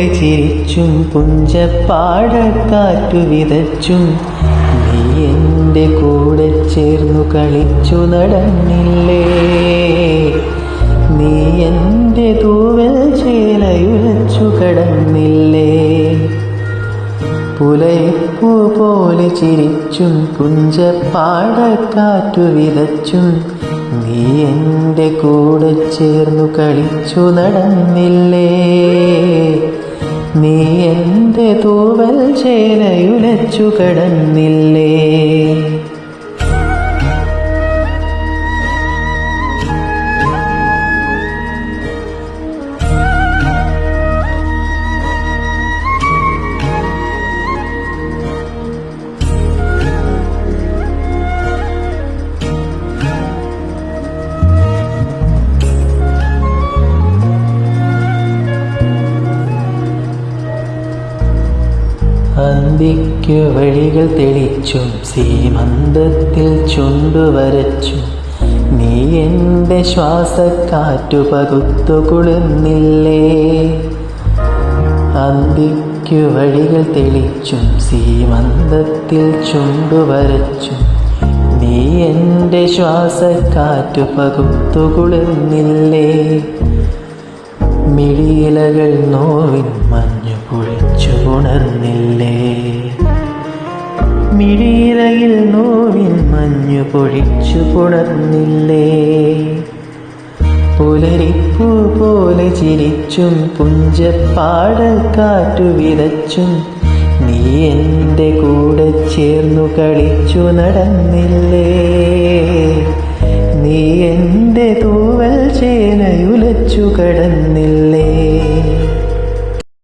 പോലെ ചിരിച്ചും പുഞ്ചപ്പാടക്കാറ്റു വിതച്ചും നീ എൻ്റെ കൂടെ ചേർന്നു കളിച്ചു നടന്നില്ലേ. നീ എൻ്റെ തൂവൽ ചേലയുലച്ചു കടന്നില്ലേ. പുലരിപ്പൂ പോലെ ചിരിച്ചും പുഞ്ചപ്പാടക്കാറ്റു വിതച്ചും നീ എൻ്റെ കൂടെ ചേർന്നു കളിച്ചു നടന്നില്ലേ. നീ എൻ്റെ തൂവൽ ചേലയുലച്ചു കടന്നില്ലേ. അന്തിക്കു വഴികൾ തെളിച്ചും സീമന്തത്തിൽ ചുണ്ടുവരച്ചും നീ എൻ്റെ ശ്വാസക്കാറ്റു പകുത്തു കുളിർന്നില്ലേ. അന്തിക്കു വഴികൾ തെളിച്ചും സീമന്തത്തിൽ ചുണ്ടുവരച്ചും നീ എൻ്റെ ശ്വാസക്കാറ്റു പകുത്തു കുളിർന്നില്ലേ. മിഴിയിലകൾ നോവിൻ മഞ്ഞു പൊഴിച്ചു പുണർന്നില്ലേ. മിഴിയിലയിൽ നോവിൻ മഞ്ഞു പൊഴിച്ചു പുണർന്നില്ലേ. പുലരിപ്പൂ പോലെ ചിരിച്ചും പുഞ്ചപ്പാടക്കാറ്റു വിതച്ചും നീ എൻ്റെ കൂടെ ചേർന്നു കളിച്ചു നടന്നില്ലേ. നീ എൻ്റെ തൂവൽ ചേലയുലച്ചു കടന്നില്ലേ.